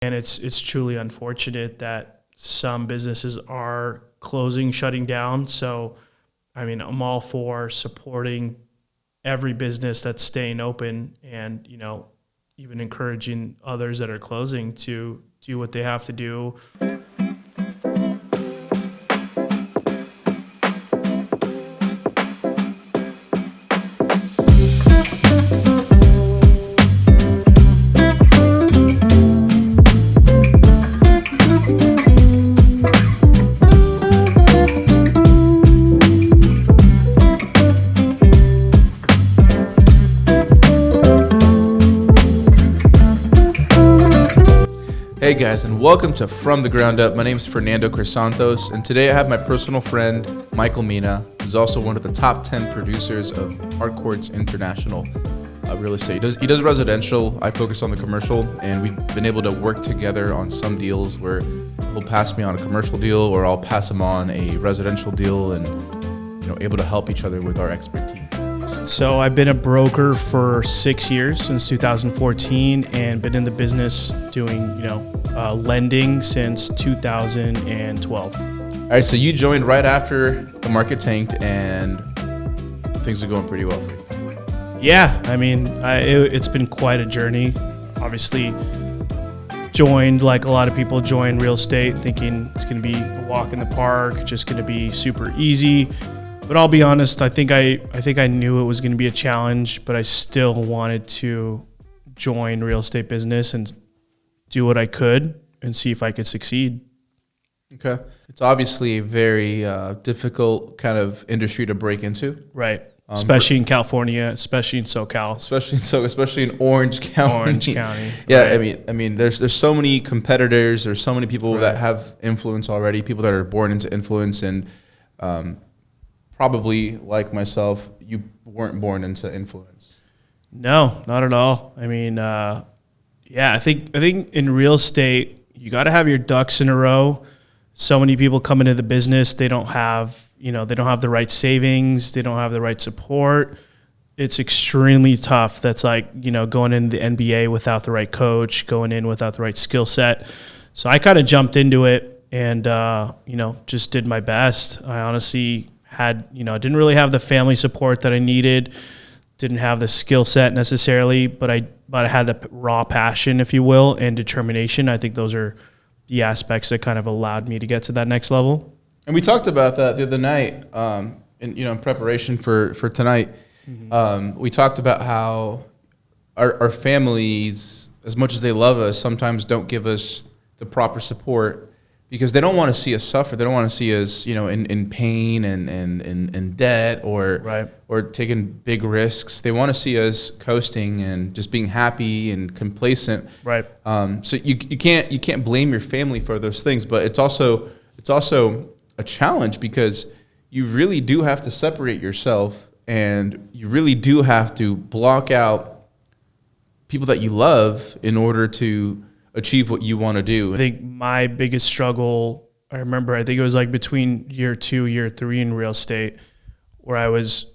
And it's truly unfortunate that some businesses are closing, shutting down. So, I mean, I'm all for supporting every business that's staying open and, even encouraging others that are closing to do what they have to do. Hey guys, and welcome to From the Ground Up. My name is Fernando Crisantos, and today I have my personal friend, Mena, who's also one of the top 10 producers of Hardcourt's International real estate. He does residential, I focus on the commercial, and we've been able to work together on some deals where he'll pass me on a commercial deal or I'll pass him on a residential deal, and able to help each other with our expertise. So I've been a broker for 6 years, since 2014, and been in the business doing, lending since 2012. All right, so you joined right after the market tanked, and things are going pretty well for you. Yeah, I mean, it's been quite a journey. Obviously, joined like a lot of people join real estate, thinking it's going to be a walk in the park, just going to be super easy. But I'll be honest, I think I knew it was going to be a challenge, but I still wanted to join real estate business and do what I could and see if I could succeed. Okay. It's obviously a very difficult kind of industry to break into. Right. Especially in California, especially in SoCal. Especially in Orange County. Orange County. Yeah, right. I mean there's so many competitors, there's so many people that have influence already, people that are born into influence, and probably like myself, you weren't born into influence. No, not at all. I mean, I think in real estate, you got to have your ducks in a row. So many people come into the business, they don't have the right savings, they don't have the right support. It's extremely tough. That's like, going into the NBA without the right coach, going in without the right skill set. So I kind of jumped into it and, just did my best. I honestly didn't really have the family support that I needed, didn't have the skill set necessarily, but I had the raw passion, if you will, and determination. I think those are the aspects that kind of allowed me to get to that next level. And we talked about that the other night, in preparation for tonight. Mm-hmm. We talked about how our families, as much as they love us, sometimes don't give us the proper support, because they don't want to see us suffer. They don't want to see us, in pain and in debt or taking big risks. They want to see us coasting and just being happy and complacent. Right. So you can't blame your family for those things, but it's also a challenge, because you really do have to separate yourself, and you really do have to block out people that you love in order to achieve what you want to do. I think my biggest struggle, I think it was like between year 2, year 3 in real estate, where I was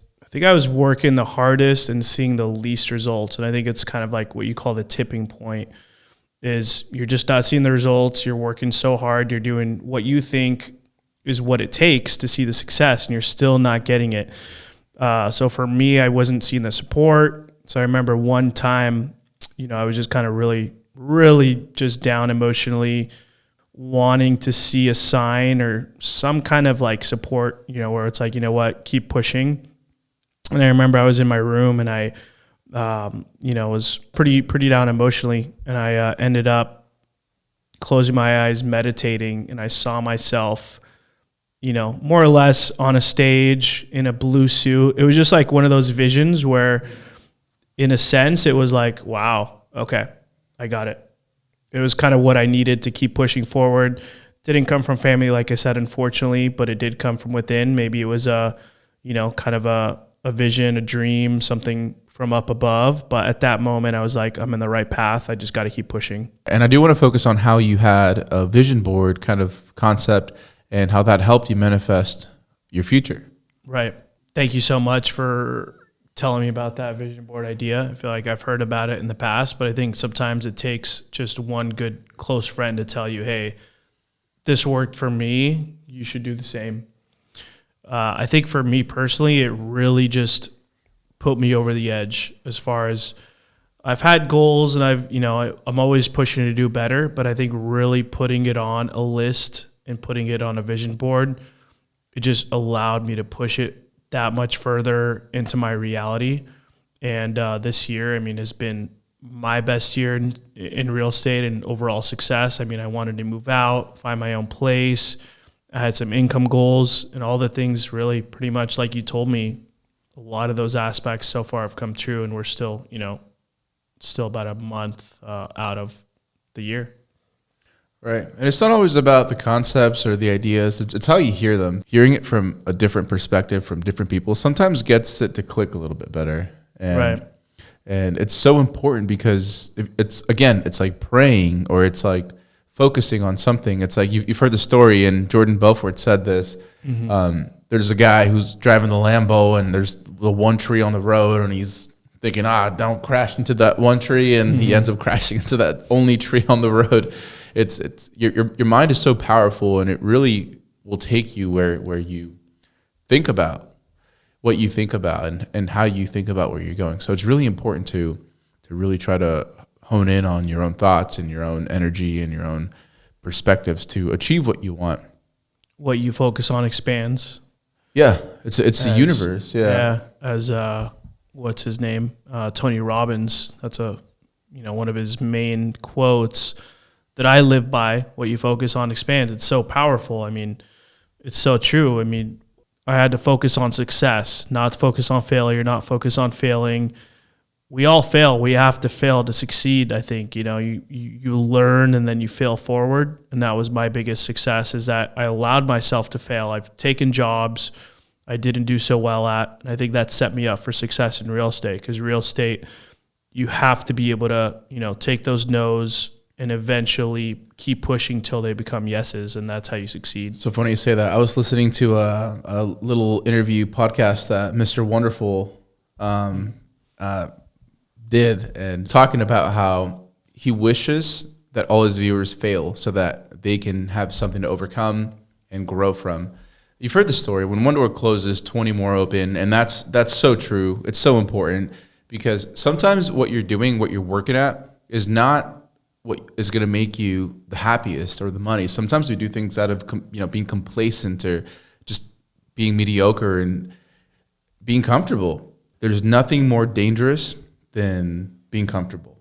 working the hardest and seeing the least results. And I think it's kind of like what you call the tipping point, is you're just not seeing the results. You're working so hard. You're doing what you think is what it takes to see the success, and you're still not getting it. So for me, I wasn't seeing the support. So I remember one time, I was just kind of really just down emotionally, wanting to see a sign or some kind of like support, where it's like, what, keep pushing. And I remember I was in my room, and I, was pretty down emotionally. And I ended up closing my eyes, meditating, and I saw myself, more or less on a stage in a blue suit. It was just like one of those visions where, in a sense, it was like, wow, okay, I got it. It was kind of what I needed to keep pushing forward. Didn't come from family, like I said, unfortunately, but it did come from within. Maybe it was kind of a vision, a dream, something from up above. But at that moment, I was like, I'm in the right path. I just got to keep pushing. And I do want to focus on how you had a vision board kind of concept and how that helped you manifest your future. Right. Thank you so much for telling me about that vision board idea. I feel like I've heard about it in the past, but I think sometimes it takes just one good close friend to tell you, hey, this worked for me. You should do the same. I think for me personally, it really just put me over the edge as far as I've had goals and I'm always pushing to do better, but I think really putting it on a list and putting it on a vision board, it just allowed me to push it that much further into my reality. And this year, has been my best year in real estate and overall success. I wanted to move out, find my own place. I had some income goals and all the things really pretty much like you told me, a lot of those aspects so far have come true, and we're still, still about a month out of the year. Right. And it's not always about the concepts or the ideas. It's how you hear them. Hearing it from a different perspective from different people sometimes gets it to click a little bit better. And, right. And it's so important because it's like praying, or it's like focusing on something. It's like you've heard the story, and Jordan Belfort said this. Mm-hmm. There's a guy who's driving the Lambo, and there's the one tree on the road, and he's thinking, don't crash into that one tree, and he ends up crashing into that only tree on the road. It's your mind is so powerful, and it really will take you where you think about what you think about and how you think about where you're going. So it's really important to really try to hone in on your own thoughts and your own energy and your own perspectives to achieve what you want. What you focus on expands. Yeah, it's the universe. Yeah, as what's his name? Tony Robbins. That's one of his main quotes that I live by. What you focus on expands. It's so powerful. It's so true. I had to focus on success, not focus on failure, not focus on failing. We all fail. We have to fail to succeed. I think, you learn and then you fail forward. And that was my biggest success, is that I allowed myself to fail. I've taken jobs I didn't do so well at. And I think that set me up for success in real estate, because real estate, you have to be able to, take those no's and eventually keep pushing till they become yeses. And that's how you succeed. So funny you say that. I was listening to a little interview podcast that Mr. Wonderful did, and talking about how he wishes that all his viewers fail so that they can have something to overcome and grow from. You've heard the story. When one door closes, 20 more open, and that's so true. It's so important, because sometimes what you're doing, what you're working at, is not what is going to make you the happiest or the money. Sometimes we do things out of being complacent or just being mediocre and being comfortable. There's nothing more dangerous than being comfortable.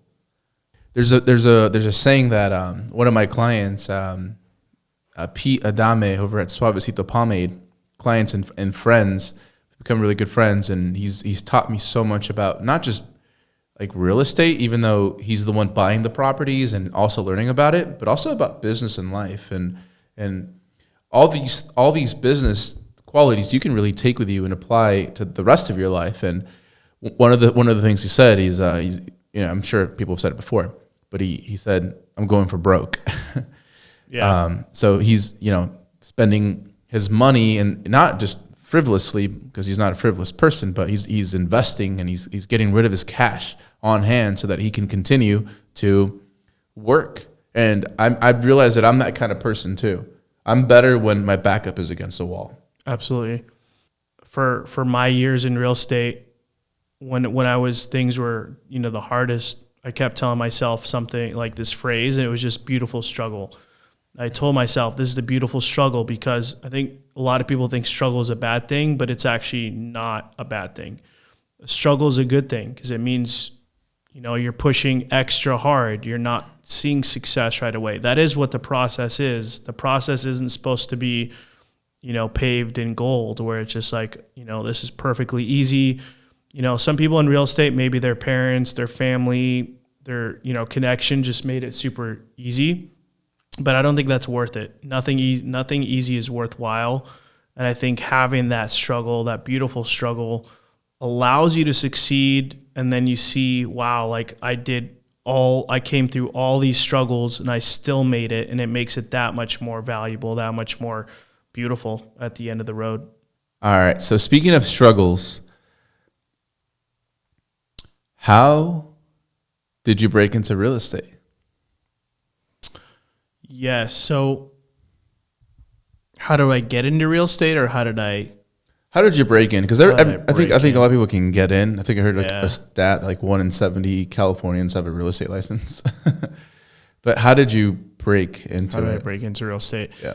There's a saying that one of my clients, Pete Adame over at Suavecito Pomade, clients and friends, become really good friends, and he's taught me so much about not just like real estate, even though he's the one buying the properties and also learning about it, but also about business and life and all these business qualities you can really take with you and apply to the rest of your life. And one of the things he said, he's I'm sure people have said it before, but he said, I'm going for broke. Yeah. So he's, spending his money, and not just frivolously, because he's not a frivolous person, but he's investing, and he's getting rid of his cash on hand so that he can continue to work. And I realize that I'm that kind of person too. I'm better when my backup is against the wall. Absolutely. For my years in real estate, when things were, the hardest, I kept telling myself something like this phrase, and it was just beautiful struggle. I told myself, this is the beautiful struggle, because I think a lot of people think struggle is a bad thing, but it's actually not a bad thing. Struggle is a good thing, because it means, you're pushing extra hard. You're not seeing success right away. That is what the process is. The process isn't supposed to be, paved in gold, where it's just like, this is perfectly easy. Some people in real estate, maybe their parents, their family, their, connection just made it super easy. But I don't think that's worth it. Nothing easy is worthwhile. And I think having that struggle, that beautiful struggle, allows you to succeed. And then you see, wow, like I came through all these struggles and I still made it. And it makes it that much more valuable, that much more beautiful at the end of the road. All right. So speaking of struggles, How did you break into real estate? Yes. So how do I get into real estate, or how did you break in? Because I think a lot of people can get in. I think I heard like Yeah. a stat like 1 in 70 Californians have a real estate license. But how did you break into how did I it? break into real estate? Yeah.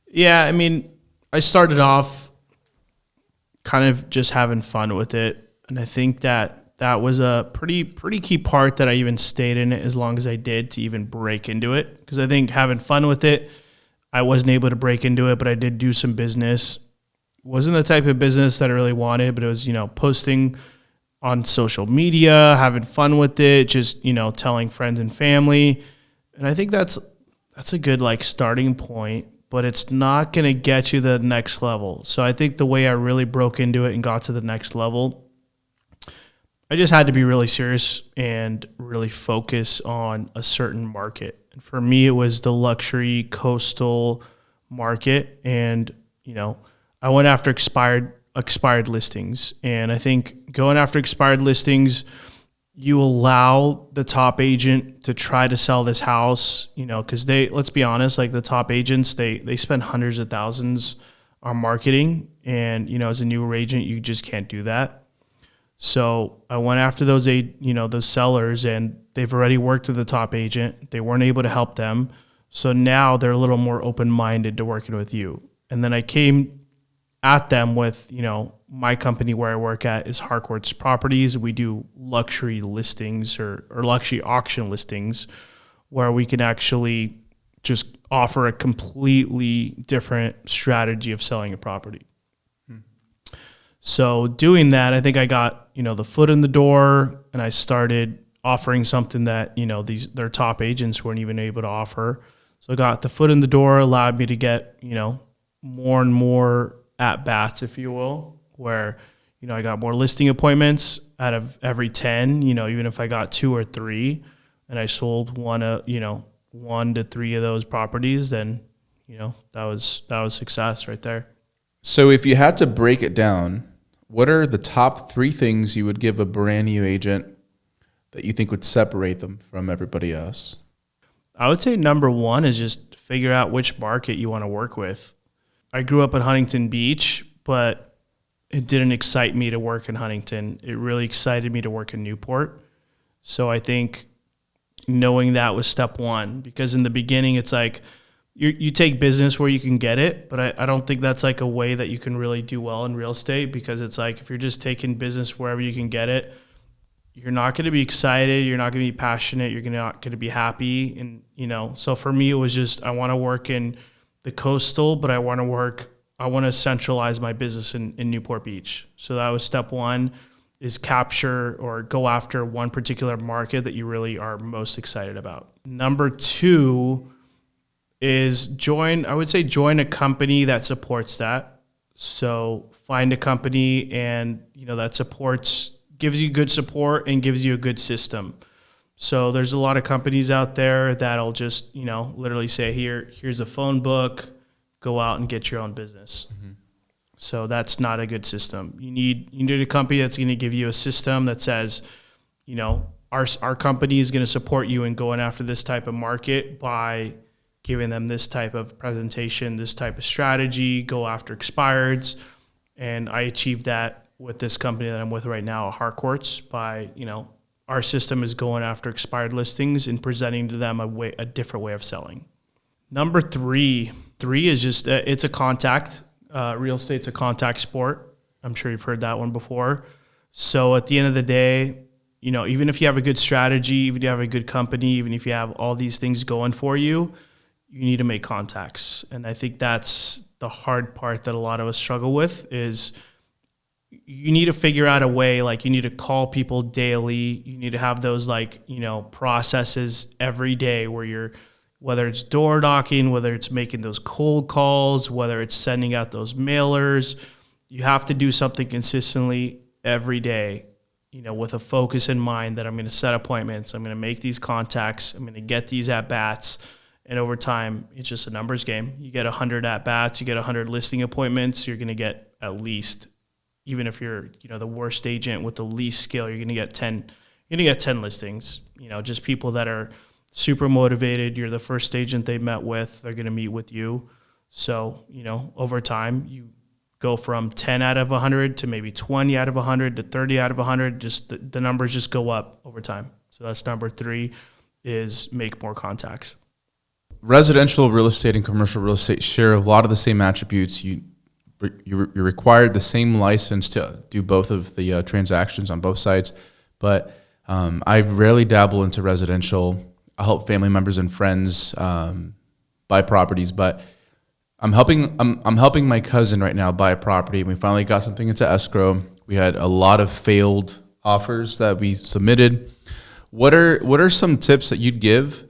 Yeah, I mean, I started off kind of just having fun with it, and I think that was a pretty key part that I even stayed in it as long as I did to even break into it, because I think having fun with it, I wasn't able to break into it, but I did do some business. Wasn't the type of business that I really wanted, but it was, posting on social media, having fun with it, just, telling friends and family. And I think that's a good like starting point, but it's not going to get you the next level. So I think the way I really broke into it and got to the next level, I just had to be really serious and really focus on a certain market. And for me, it was the luxury coastal market. And, I went after expired listings. And I think going after expired listings, you allow the top agent to try to sell this house, because let's be honest, like the top agents, they spend hundreds of thousands on marketing. And, as a newer agent, you just can't do that. So I went after those sellers, and they've already worked with the top agent. They weren't able to help them. So now they're a little more open-minded to working with you. And then I came at them with, my company where I work at is Harcourt's Properties. We do luxury listings or luxury auction listings, where we can actually just offer a completely different strategy of selling a property. So doing that, I think I got, the foot in the door, and I started offering something that, their top agents weren't even able to offer. So I got the foot in the door, allowed me to get, more and more at bats, if you will, where, I got more listing appointments out of every 10, even if I got 2 or 3, and I sold 1 to 3 of those properties, then, that was success right there. So if you had to break it down, what are the top 3 things you would give a brand new agent that you think would separate them from everybody else? I would say number 1 is just figure out which market you want to work with. I grew up in Huntington Beach, but it didn't excite me to work in Huntington. It really excited me to work in Newport. So I think knowing that was step 1, because in the beginning it's like you take business where you can get it, but I don't think that's like a way that you can really do well in real estate, because it's like if you're just taking business wherever you can get it, you're not going to be excited, you're not going to be passionate, you're not going to be happy. And, so for me, it was just, I want to work in the coastal, but I want to centralize my business in Newport Beach. So that was step 1, is capture or go after one particular market that you really are most excited about. Number 2 is join a company that supports that. So find a company and, that gives you good support and gives you a good system. So there's a lot of companies out there that'll just, literally say, here's a phone book, go out and get your own business. Mm-hmm. So that's not a good system. You need a company that's going to give you a system that says, our company is going to support you in going after this type of market by giving them this type of presentation, this type of strategy, go after expireds. And I achieved that with this company that I'm with right now, Harcourt's, by, our system is going after expired listings and presenting to them a different way of selling. Number 3 is just, it's a contact. Real estate's a contact sport. I'm sure you've heard that one before. So at the end of the day, even if you have a good strategy, even if you have a good company, even if you have all these things going for you, you need to make contacts. And I think that's the hard part that a lot of us struggle with, is you need to figure out a way, like you need to call people daily. You need to have those processes every day where whether it's door knocking, whether it's making those cold calls, whether it's sending out those mailers, you have to do something consistently every day, with a focus in mind that I'm going to set appointments, I'm going to make these contacts, I'm going to get these at-bats. And over time, it's just a numbers game. You get 100 at-bats, you get 100 listing appointments, you're going to get at least, even if you're, the worst agent with the least skill, you're going to get 10 you're going to get 10 listings, just people that are super motivated. You're the first agent they met with. They're going to meet with you. So, over time, you go from 10 out of 100 to maybe 20 out of 100 to 30 out of 100. Just the numbers just go up over time. So that's number 3, is make more contacts. Residential real estate and commercial real estate share a lot of the same attributes. You're required the same license to do both of the transactions on both sides. But I rarely dabble into residential. I help family members and friends buy properties, but I'm helping my cousin right now buy a property. We finally got something into escrow. We had a lot of failed offers that we submitted. What are some tips that you'd give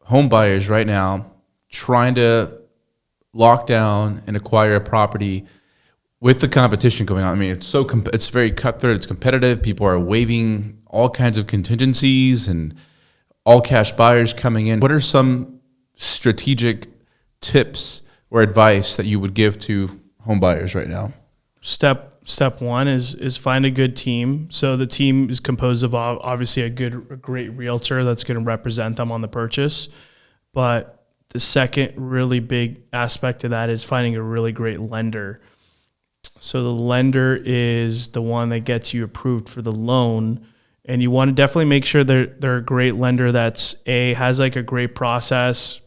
home buyers right now trying to lock down and acquire a property with the competition going on? I mean, it's very cutthroat. It's competitive. People are waiving all kinds of contingencies and all cash buyers coming in. What are some strategic tips or advice that you would give to home buyers right now? Step 1 is find a good team. So the team is composed of obviously a great realtor that's going to represent them on the purchase. But the second really big aspect of that is finding a really great lender. So the lender is the one that gets you approved for the loan. And you want to definitely make sure they're a great lender that's has like a great process,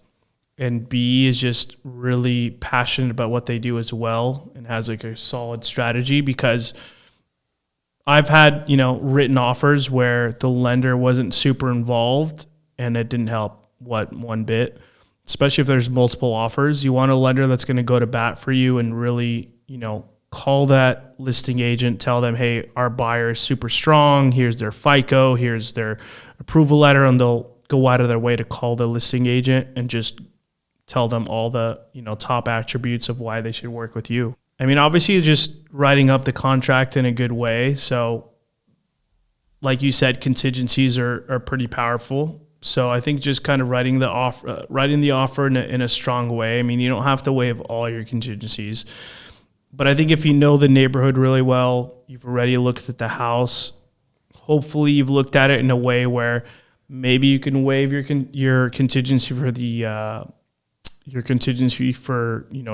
and B is just really passionate about what they do as well and has like a solid strategy. Because I've had, written offers where the lender wasn't super involved and it didn't help one bit, especially if there's multiple offers. You want a lender that's going to go to bat for you and really, call that listing agent, tell them, hey, our buyer is super strong. Here's their FICO, here's their approval letter, and they'll go out of their way to call the listing agent and just tell them all the, top attributes of why they should work with you. I mean, obviously just writing up the contract in a good way. So like you said, contingencies are pretty powerful. So I think just kind of writing the offer in a strong way. I mean, you don't have to waive all your contingencies, but I think if you know the neighborhood really well, you've already looked at the house, hopefully you've looked at it in a way where maybe you can waive your contingency for the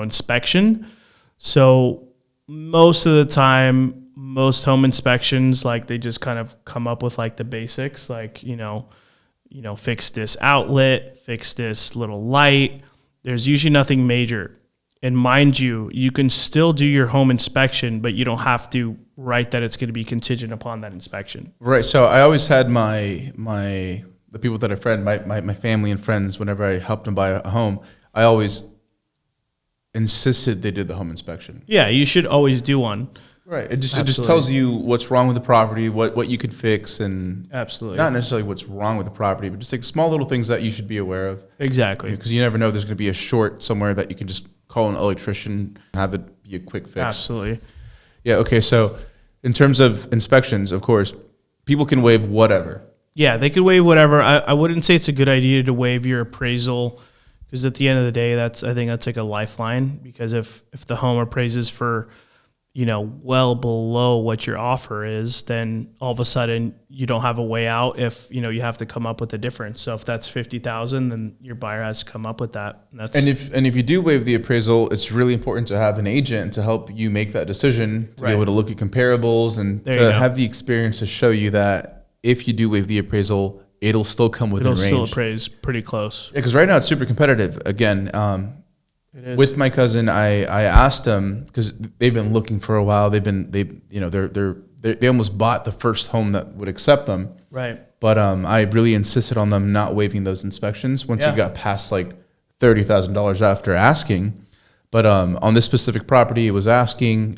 inspection. So most of the time, most home inspections, like they just kind of come up with like the basics, like, fix this outlet, fix this little light. There's usually nothing major. And mind you, you can still do your home inspection, but you don't have to write that it's going to be contingent upon that inspection. Right. So I always had the people that I friend, my family and friends, whenever I helped them buy a home, I always insisted they did the home inspection. Yeah, you should always do one. Right. It just tells you what's wrong with the property, what you could fix, and absolutely not necessarily what's wrong with the property, but just like small little things that you should be aware of. Exactly. Because you never know, there's going to be a short somewhere that you can just call an electrician and have it be a quick fix. Absolutely. Yeah. Okay. So in terms of inspections, of course, people can waive whatever. Yeah, they could waive whatever. I wouldn't say it's a good idea to waive your appraisal, because at the end of the day, I think that's like a lifeline. Because if the home appraises for, well below what your offer is, then all of a sudden you don't have a way out. If you have to come up with a difference. So if that's $50,000, then your buyer has to come up with that. And if you do waive the appraisal, it's really important to have an agent to help you make that decision, to be able to look at comparables and to have the experience to show you that if you do waive the appraisal, it'll still come within range. It'll still appraise pretty close. Yeah, because right now it's super competitive. Again, with my cousin, I asked them, because they've been looking for a while. They almost bought the first home that would accept them. Right. But I really insisted on them not waiving those inspections once you got past like $30,000 after asking. But on this specific property, it was asking.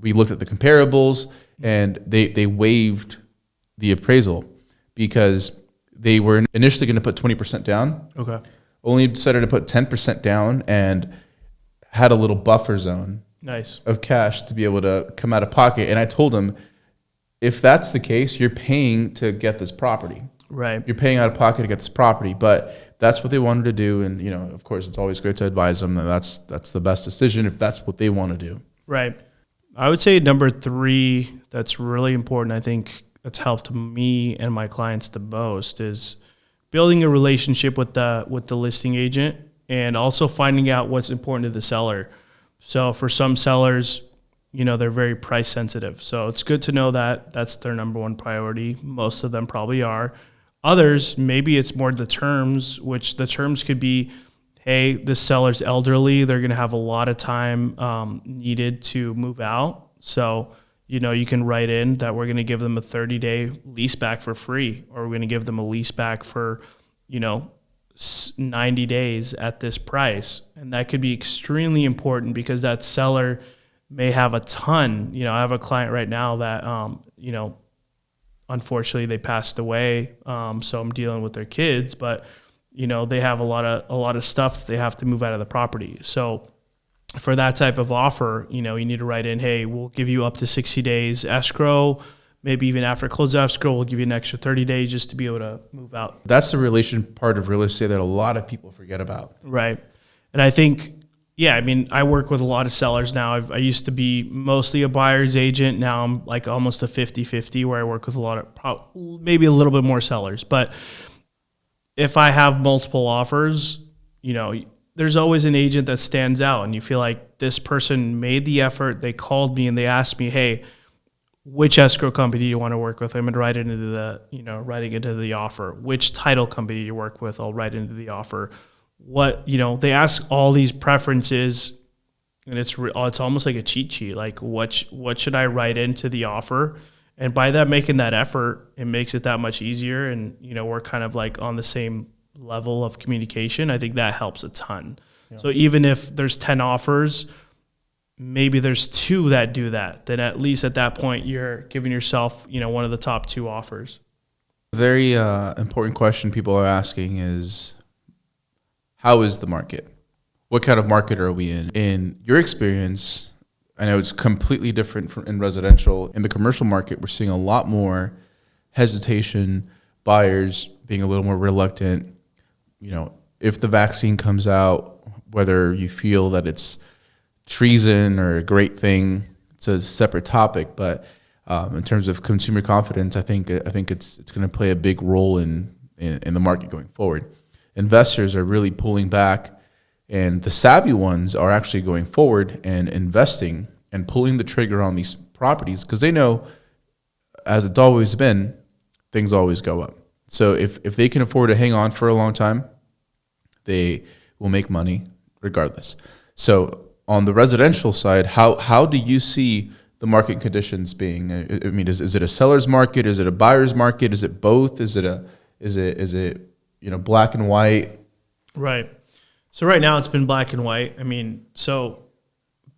We looked at the comparables, and they waived the appraisal because they were initially going to put 20% down. Okay. Only decided to put 10% down and had a little buffer zone of cash to be able to come out of pocket. And I told him, if that's the case, you're paying to get this property. Right. You're paying out of pocket to get this property. But that's what they wanted to do. And, of course, it's always great to advise them that that's the best decision if that's what they want to do. Right. I would say number 3, that's really important, I think, that's helped me and my clients the most is building a relationship with the listing agent and also finding out what's important to the seller. So for some sellers, they're very price sensitive. So it's good to know that that's their number one priority. Most of them probably are. Others, maybe it's more the terms, which the terms could be, hey, this seller's elderly. They're going to have a lot of time needed to move out. So, you can write in that we're going to give them a 30-day lease back for free, or we're going to give them a lease back for, 90 days at this price. And that could be extremely important because that seller may have a ton. I have a client right now that, unfortunately they passed away. So I'm dealing with their kids, but they have a lot of stuff they have to move out of the property. So for that type of offer, you need to write in, hey, we'll give you up to 60 days escrow. Maybe even after close escrow, we'll give you an extra 30 days just to be able to move out. That's the relation part of real estate that a lot of people forget about. Right. And I think, I work with a lot of sellers now. I used to be mostly a buyer's agent. Now I'm like almost a 50-50 where I work with a lot of, maybe a little bit more sellers. But if I have multiple offers, there's always an agent that stands out and you feel like this person made the effort. They called me and they asked me, hey, which escrow company do you want to work with? I'm going to write it into writing into the offer. Which title company you work with, I'll write into the offer. They ask all these preferences and it's almost like a cheat sheet. Like what should I write into the offer? And by that, making that effort, it makes it that much easier. And, we're kind of like on the same level of communication. I think that helps a ton. Yeah. So even if there's 10 offers, maybe there's 2 that do that, then at least at that point, you're giving yourself, one of the top 2 offers. Very important question people are asking is, how is the market? What kind of market are we in? In your experience, I know it's completely different from in residential. In the commercial market, we're seeing a lot more hesitation, buyers being a little more reluctant. If the vaccine comes out, whether you feel that it's treason or a great thing, it's a separate topic. But in terms of consumer confidence, I think it's going to play a big role in the market going forward. Investors are really pulling back, and the savvy ones are actually going forward and investing and pulling the trigger on these properties because they know, as it's always been, things always go up. So if they can afford to hang on for a long time, they will make money regardless. So on the residential side, how do you see the market conditions being? Is it a seller's market? Is it a buyer's market? Is it both? Is it black and white? Right. So right now it's been black and white. So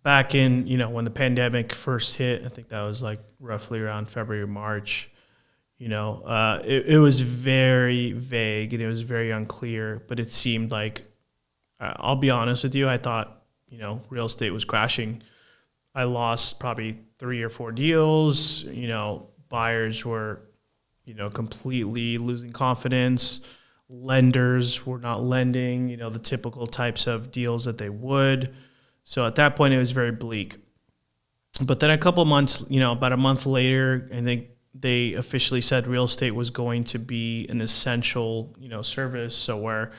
back in, when the pandemic first hit, I think that was like roughly around February, March, it was very vague and it was very unclear, but it seemed like, I'll be honest with you, I thought, real estate was crashing. I lost probably 3 or 4 deals. Buyers were, completely losing confidence. Lenders were not lending, the typical types of deals that they would. So at that point, it was very bleak. But then a couple months, about a month later, I think they officially said real estate was going to be an essential, service. So where,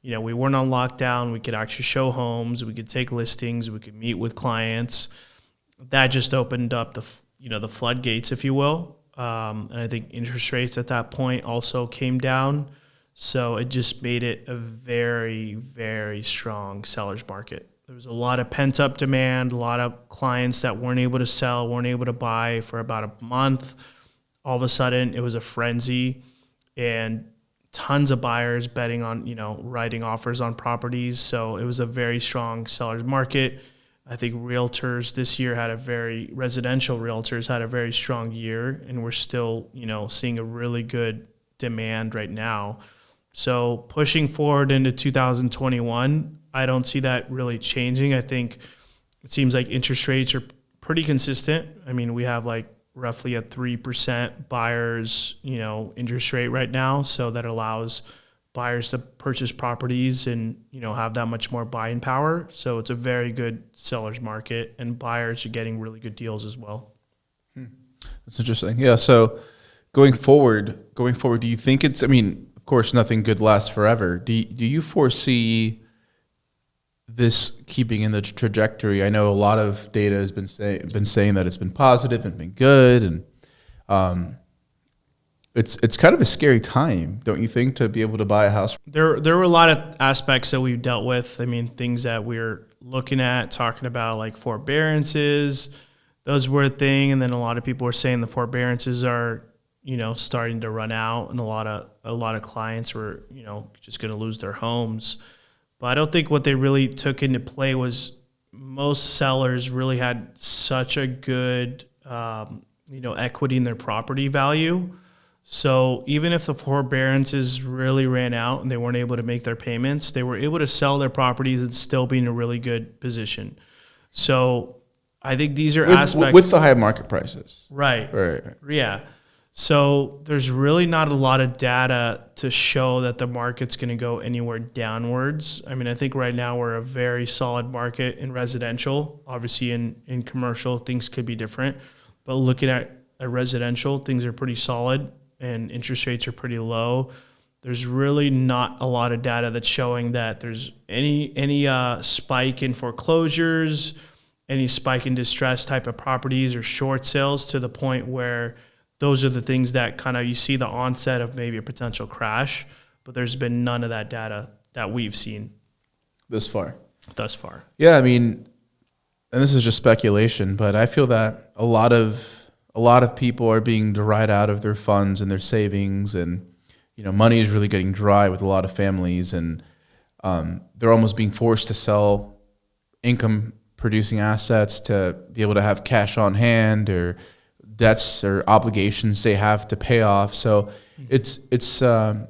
we weren't on lockdown, we could actually show homes, we could take listings, we could meet with clients. That just opened up the floodgates, if you will. And I think interest rates at that point also came down. So it just made it a very, very strong seller's market. There was a lot of pent-up demand, a lot of clients that weren't able to sell, weren't able to buy for about a month. All of a sudden, it was a frenzy, and tons of buyers betting on, writing offers on properties. So it was a very strong seller's market. I think residential realtors had a very strong year, and we're still, seeing a really good demand right now. So pushing forward into 2021, I don't see that really changing. I think it seems like interest rates are pretty consistent. We have like roughly a 3% buyers, interest rate right now. So that allows buyers to purchase properties and, have that much more buying power. So it's a very good seller's market, and buyers are getting really good deals as well. That's interesting. Yeah. So Going forward, do you think it's, I mean, of course, nothing good lasts forever. Do you foresee this keeping in the trajectory? I know a lot of data has been saying that it's been positive and been good, and it's kind of a scary time, don't you think, to be able to buy a house? There were a lot of aspects that we've dealt with. I mean, things that we're looking at, talking about, like forbearances. Those were a thing, and then a lot of people were saying the forbearances are, starting to run out, and a lot of clients were, just going to lose their homes. But I don't think what they really took into play was most sellers really had such a good, equity in their property value. So even if the forbearances really ran out and they weren't able to make their payments, they were able to sell their properties and still be in a really good position. So I think these are aspects with the high market prices. Right. Right. Yeah. So there's really not a lot of data to show that the market's going to go anywhere downwards. I mean, I think right now we're a very solid market in residential. Obviously in commercial, things could be different. But looking at residential, things are pretty solid and interest rates are pretty low. There's really not a lot of data that's showing that there's any spike in foreclosures, any spike in distressed type of properties or short sales to the point where those are the things that kind of you see the onset of maybe a potential crash, but there's been none of that data that we've seen thus far. Yeah, I mean, and this is just speculation, but I feel that a lot of people are being dried out of their funds and their savings, and money is really getting dry with a lot of families, and they're almost being forced to sell income producing assets to be able to have cash on hand or debts or obligations they have to pay off. So it's kind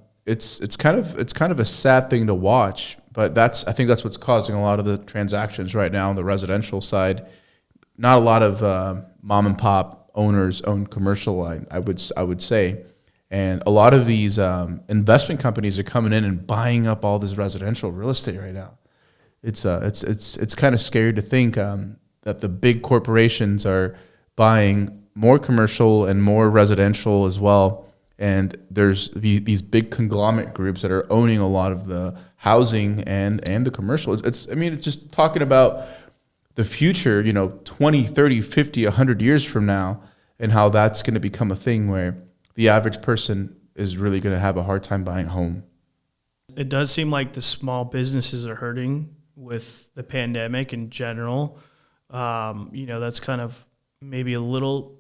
of a sad thing to watch, but I think that's what's causing a lot of the transactions right now on the residential side. Not a lot of mom and pop owners own commercial, I would say, and a lot of these investment companies are coming in and buying up all this residential real estate right now. It's kind of scary to think that the big corporations are buying more commercial and more residential as well, and there's these big conglomerate groups that are owning a lot of the housing and the commercial. It's just talking about the future, 20, 30, 50, 100 years from now, and how that's going to become a thing where the average person is really going to have a hard time buying a home. It does seem like the small businesses are hurting with the pandemic in general. That's kind of maybe a little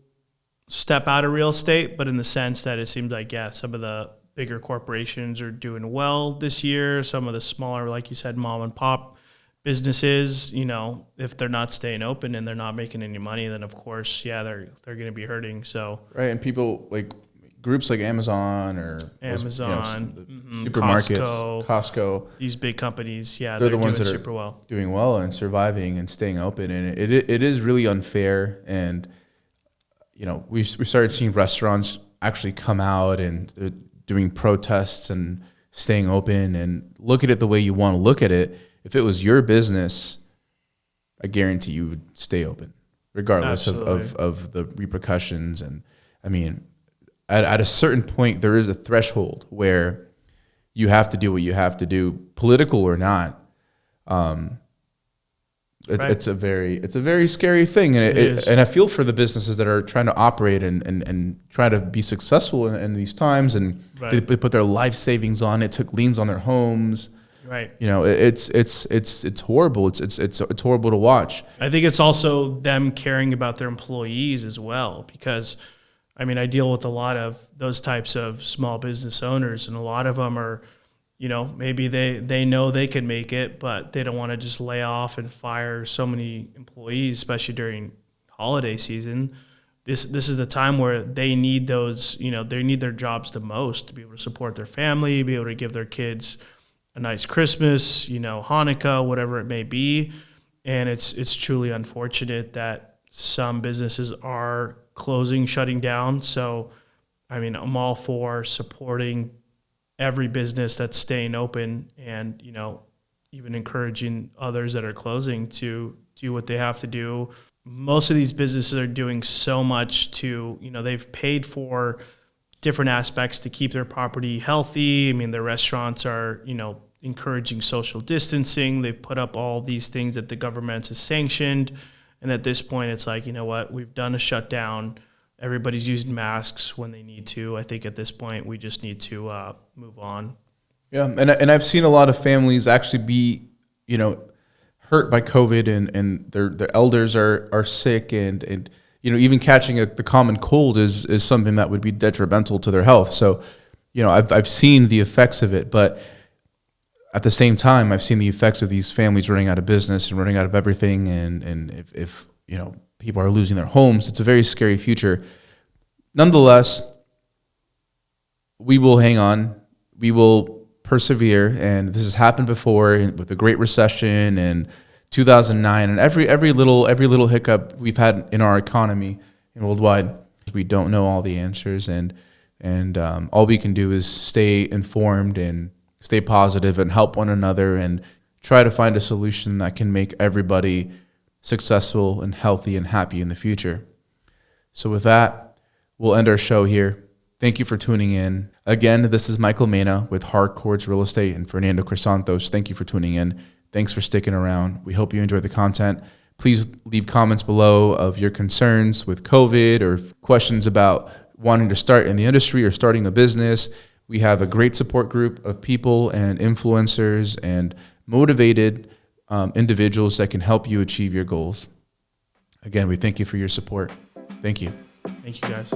step out of real estate, but in the sense that it seems like, some of the bigger corporations are doing well this year. Some of the smaller, like you said, mom and pop businesses, if they're not staying open and they're not making any money, then of course, they're going to be hurting. So right, and people like groups like Amazon or supermarkets, Costco, these big companies, they're the ones that are doing well and surviving and staying open, and it is really unfair. And we started seeing restaurants actually come out and they're doing protests and staying open, and look at it the way you want to look at it. If it was your business, I guarantee you would stay open, regardless of the repercussions. And I mean, at a certain point, there is a threshold where you have to do what you have to do, political or not. It's a very scary thing, and I feel for the businesses that are trying to operate and try to be successful in these times, and they put their life savings on it, took liens on their homes. Right. It's horrible. It's horrible to watch. I think it's also them caring about their employees as well, because I deal with a lot of those types of small business owners, and a lot of them are, maybe they know they can make it, but they don't want to just lay off and fire so many employees, especially during holiday season. This is the time where they need those, they need their jobs the most to be able to support their family, be able to give their kids a nice Christmas, Hanukkah, whatever it may be. And it's truly unfortunate that some businesses are closing, shutting down. So, I'm all for supporting every business that's staying open, and, even encouraging others that are closing to do what they have to do. Most of these businesses are doing so much to, they've paid for different aspects to keep their property healthy. I mean, the restaurants are, encouraging social distancing. They've put up all these things that the government has sanctioned. And at this point, it's like, you know what, we've done a shutdown. Everybody's using masks when they need to. I think at this point, we just need to move on. Yeah, and I've seen a lot of families actually be, hurt by COVID, and their elders are sick, and even catching the common cold is something that would be detrimental to their health. So, I've seen the effects of it, but at the same time, I've seen the effects of these families running out of business and running out of everything, and if people are losing their homes, it's a very scary future. Nonetheless, we will hang on. We will persevere, and this has happened before with the Great Recession and 2009, and every little hiccup we've had in our economy and worldwide. We don't know all the answers, and all we can do is stay informed and stay positive and help one another and try to find a solution that can make everybody successful and healthy and happy in the future. So with that, we'll end our show here. Thank you for tuning in. Again, this is Michael Mena with Hardcore Real Estate and Fernando Crisantos. Thank you for tuning in. Thanks for sticking around. We hope you enjoy the content. Please leave comments below of your concerns with COVID or questions about wanting to start in the industry or starting a business. We have a great support group of people and influencers and motivated individuals that can help you achieve your goals. Again, we thank you for your support. Thank you. Thank you, guys.